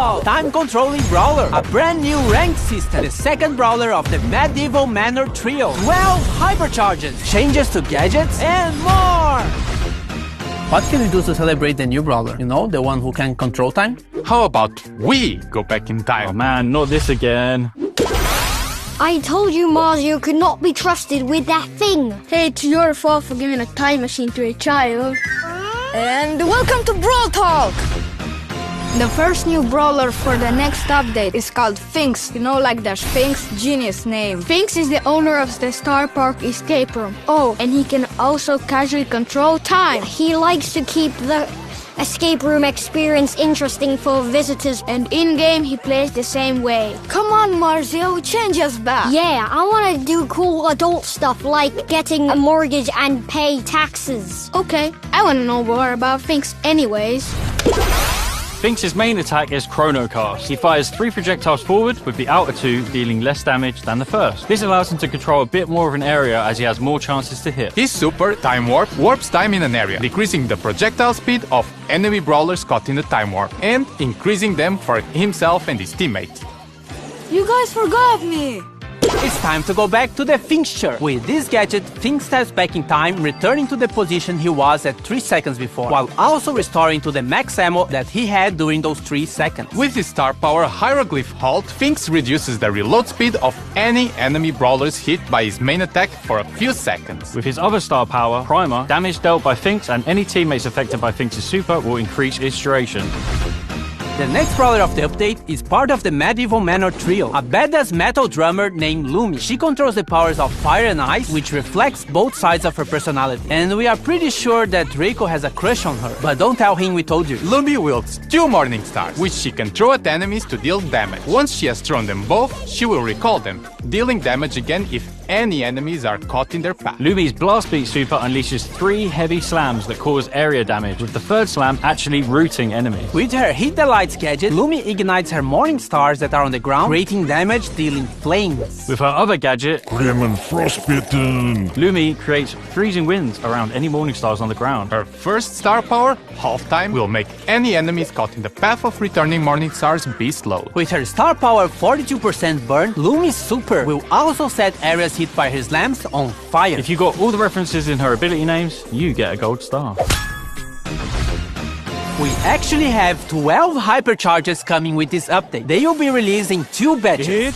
Wow! Time Controlling Brawler, a brand new ranked system, the second brawler of the Medieval Manor Trio, 12 hypercharges, changes to gadgets, and more! What can we do to celebrate the new brawler? You know, the one who can control time? How about we go back in time? Oh man, not this again. I told you, Mars, you could not be trusted with that thing. Hey, it's your fault for giving a time machine to a child. And welcome to Brawl Talk! The first new brawler for the next update is called Sphinx. You know, like the Sphinx, genius name. Sphinx is the owner of the Star Park escape room. Oh, and he can also casually control time. He likes to keep the escape room experience interesting for visitors. And in-game, he plays the same way. Come on, Marzio, change us back. Yeah, I want to do cool adult stuff like getting a mortgage and pay taxes. Okay, I want to know more about Sphinx anyways. Sphinx's main attack is Chronocast. He fires 3 projectiles forward, with the outer 2 dealing less damage than the first. This allows him to control a bit more of an area as he has more chances to hit. His super, Time Warp, warps time in an area, decreasing the projectile speed of enemy brawlers caught in the Time Warp, and increasing them for himself and his teammates. You guys forgot me! It's time to go back to the fixture. With this gadget, Finks steps back in time, returning to the position he was at 3 seconds before, while also restoring to the max ammo that he had during those 3 seconds. With his star power Hieroglyph Halt, Finks reduces the reload speed of any enemy brawlers hit by his main attack for a few seconds. With his other star power, Primer, damage dealt by Finks and any teammates affected by Finks' super will increase its duration. The next brawler of the update is part of the Medieval Manor Trio, a badass metal drummer named Lumi. She controls the powers of fire and ice, which reflects both sides of her personality. And we are pretty sure that Draco has a crush on her, but don't tell him we told you. Lumi wields 2 Morning Stars, which she can throw at enemies to deal damage. Once she has thrown them both, she will recall them, dealing damage again if any enemies are caught in their path. Lumi's Blast Beat super unleashes 3 heavy slams that cause area damage, with the 3rd slam actually rooting enemies. With her Hit the Lights gadget, Lumi ignites her Morning Stars that are on the ground, creating damage, dealing flames. With her other gadget, Grim and Frostbitten, Lumi creates freezing winds around any Morning Stars on the ground. Her first star power, Half Time, will make any enemies caught in the path of returning Morning Stars be slowed. With her star power 42% burn, Lumi's super will also set areas hit by her slams on fire. If you got all the references in her ability names, you get a gold star. We actually have 12 hypercharges coming with this update. They will be released in 2 batches.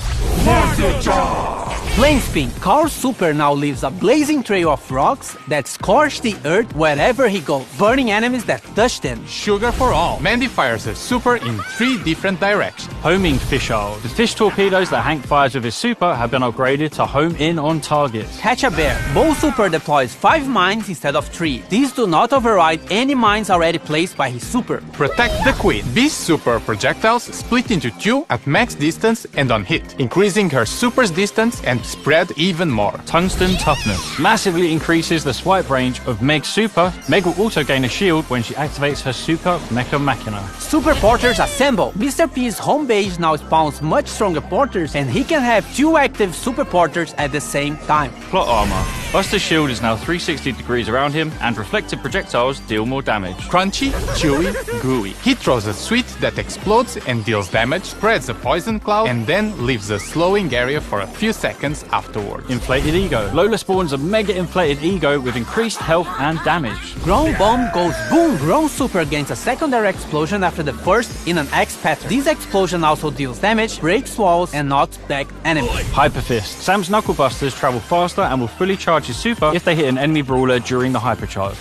Flame Spin. Carl's super now leaves a blazing trail of rocks that scorch the earth wherever he goes, burning enemies that touch them. Sugar for all. Mandy fires her super in 3 different directions. Homing Fisheye. The fish torpedoes that Hank fires with his super have been upgraded to home in on targets. Catch a Bear. Bo's super deploys 5 mines instead of 3. These do not override any mines already placed by his super. Protect the Queen. Beast's super projectiles split into 2 at max distance and on hit, increasing her super's distance and spread even more. Tungsten Toughness massively increases the swipe range of Meg's super. Meg will also gain a shield when she activates her super Mecha Machina. Super Porters Assemble. Mr. P's home base now spawns much stronger porters, and he can have 2 active super porters at the same time. Plot armor. Buster's shield is now 360 degrees around him, and reflected projectiles deal more damage. Crunchy, chewy, gooey. He throws a sweet that explodes and deals damage, spreads a poison cloud, and then leaves a slowing area for a few seconds afterwards. Inflated Ego. Lola spawns a mega inflated ego with increased health and damage. Ground Bomb goes boom! Ground super gains a secondary explosion after the first in an X pattern. This explosion also deals damage, breaks walls, and knocks back enemies. Hyper Fist. Sam's Knuckle Busters travel faster and will fully charge his super if they hit an enemy brawler during the hypercharge.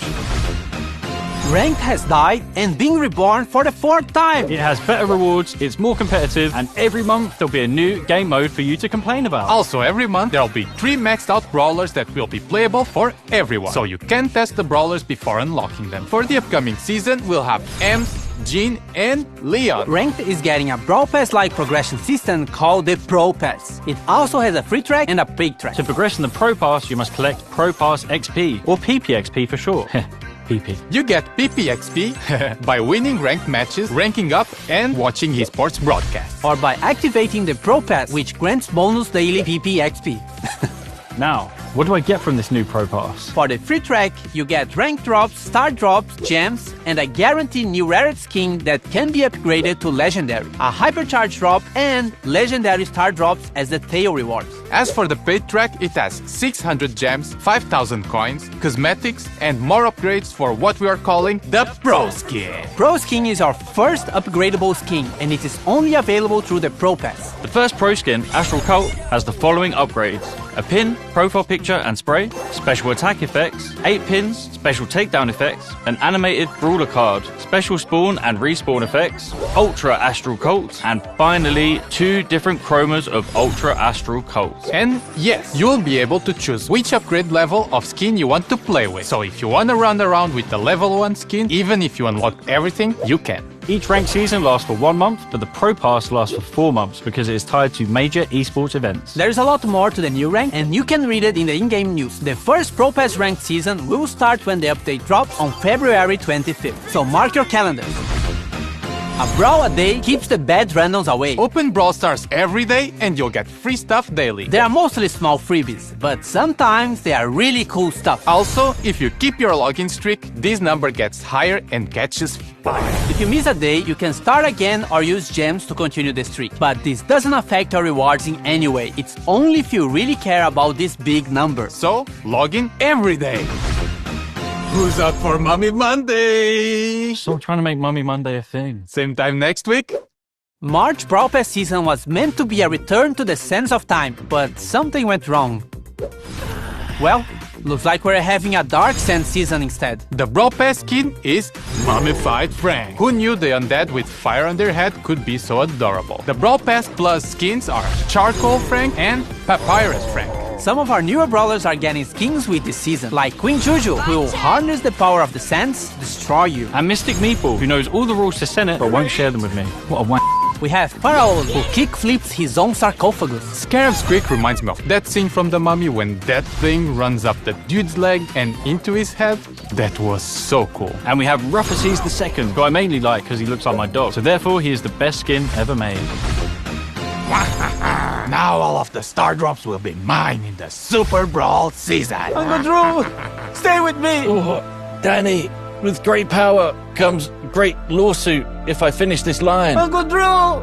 Ranked has died and been reborn for the 4th time. It has better rewards, it's more competitive, and every month there'll be a new game mode for you to complain about. Also, every month there'll be 3 maxed out brawlers that will be playable for everyone, so you can test the brawlers before unlocking them. For the upcoming season, we'll have Ems, Jean, and Leon. Ranked is getting a Brawl Pass-like progression system called the Pro Pass. It also has a free track and a paid track. To progress in the Pro Pass, you must collect Pro Pass XP, or PPXP for short. PP. You get PPXP by winning ranked matches, ranking up, and watching esports broadcasts. Or by activating the Pro Pass, which grants bonus daily PPXP. Now, what do I get from this new Pro Pass? For the free track, you get rank drops, star drops, gems, and a guaranteed new rarity skin that can be upgraded to Legendary, a Hypercharge drop, and Legendary Star drops as the tail rewards. As for the paid track, it has 600 gems, 5,000 coins, cosmetics, and more upgrades for what we are calling the Pro Skin. Pro Skin is our first upgradable skin, and it is only available through the Pro Pass. The first Pro Skin, Astral Cult, has the following upgrades: a pin, profile picture and spray, special attack effects, 8 pins, special takedown effects, an animated brawler card, special spawn and respawn effects, Ultra Astral Cult, and finally 2 different chromas of Ultra Astral Cult. And yes, you will be able to choose which upgrade level of skin you want to play with. So if you want to run around with the level 1 skin, even if you unlock everything, you can. Each ranked season lasts for 1 month, but the Pro Pass lasts for 4 months because it is tied to major esports events. There's a lot more to the new rank, and you can read it in the in-game news. The first Pro Pass ranked season will start when the update drops on February 25th, so mark your calendars. A brawl a day keeps the bad randoms away. Open Brawl Stars every day and you'll get free stuff daily. They are mostly small freebies, but sometimes they are really cool stuff. Also, if you keep your login streak, this number gets higher and catches fire. If you miss a day, you can start again or use gems to continue the streak. But this doesn't affect your rewards in any way. It's only if you really care about this big number. So, log in every day. Who's up for Mummy Monday? Stop trying to make Mummy Monday a thing. Same time next week? March Brawl Pass season was meant to be a return to the sense of time, but something went wrong. Well, looks like we're having a Dark Sand season instead. The Brawl Pass skin is Mummified Frank. Who knew the undead with fire on their head could be so adorable? The Brawl Pass Plus skins are Charcoal Frank and Papyrus Frank. Some of our newer brawlers are getting skins with this season, like Queen Juju, who will harness the power of the sands to destroy you. And Mystic Meatball, who knows all the rules to Senate but won't share them with me. What a wank. We have Pharaoh, who kick flips his own sarcophagus. Scarab's Squeak reminds me of that scene from The Mummy when that thing runs up the dude's leg and into his head. That was so cool. And we have Ruffuses II, who I mainly like because he looks like my dog. So therefore, he is the best skin ever made. Now all of the star drops will be mine in the Super Brawl season. Uncle Drew, stay with me! Oh, Danny, with great power comes great lawsuit if I finish this line. Uncle Drew!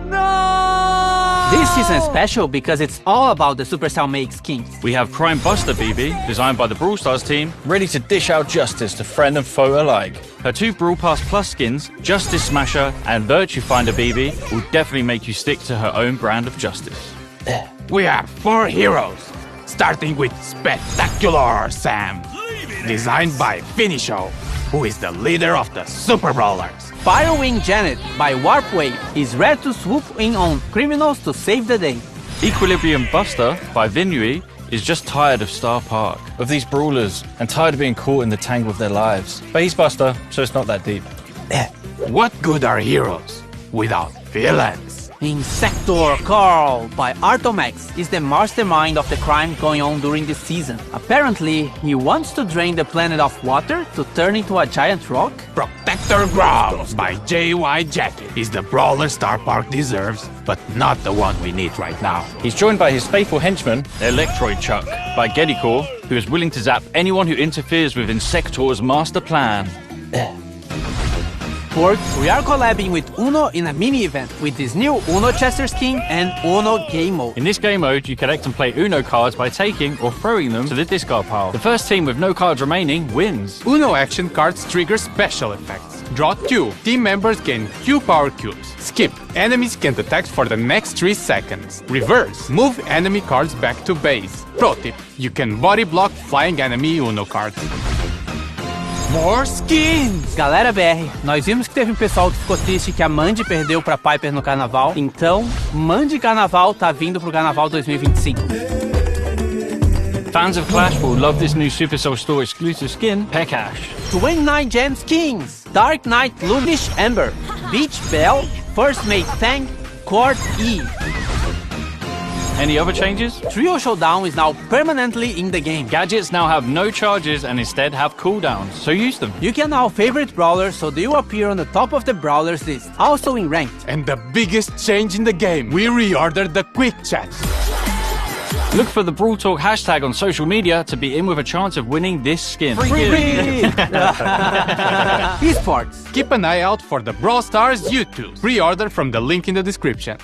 No! This season is special because it's all about the Supercell make skins. We have Crime Buster BB, designed by the Brawl Stars team, ready to dish out justice to friend and foe alike. Her 2 Brawl Pass Plus skins, Justice Smasher and Virtue Finder BB, will definitely make you stick to her own brand of justice. We have 4 heroes, starting with Spectacular Sam, designed by Finisho, who is the leader of the Super Brawlers. Firewing Janet by Warpwave is ready to swoop in on criminals to save the day. Equilibrium Buster by Vinui is just tired of Star Park, of these brawlers, and tired of being caught in the tangle of their lives. But he's Buster, so it's not that deep. What good are heroes without villains? Insector Carl by Artomax is the mastermind of the crime going on during this season. Apparently, he wants to drain the planet of water to turn into a giant rock. Protector Grobs by JY Jackie is the brawler Star Park deserves, but not the one we need right now. He's joined by his faithful henchman, Electroid Chuck, by Geddycore, who is willing to zap anyone who interferes with Insector's master plan. Fourth, we are collabing with Uno in a mini-event with this new Uno Chester skin and Uno Game Mode. In this game mode, you collect and play Uno cards by taking or throwing them to the discard pile. The first team with no cards remaining wins. Uno action cards trigger special effects. Draw 2. Team members gain Q power cubes. Skip. Enemies can't attack for the next 3 seconds. Reverse. Move enemy cards back to base. Pro tip. You can body block flying enemy Uno cards. More skins! Galera BR, nós vimos que teve um pessoal que ficou triste que a Mandy perdeu pra Piper no carnaval. Então, Mandy Carnaval tá vindo pro Carnaval 2025. Fans of Clash will love this new Supercell Store exclusive skin, Pekash. 29 gem skins! Dark Knight Lumish Ember, Beach Bell, First Mate Tank, Court E. Any other changes? Trio Showdown is now permanently in the game. Gadgets now have no charges and instead have cooldowns, so use them. You can now favorite brawlers so they will appear on the top of the brawlers list, also in ranked. And the biggest change in the game, we reordered the quick chat. Look for the Brawl Talk hashtag on social media to be in with a chance of winning this skin. Esports. Keep an eye out for the Brawl Stars YouTube. Pre-order from the link in the description.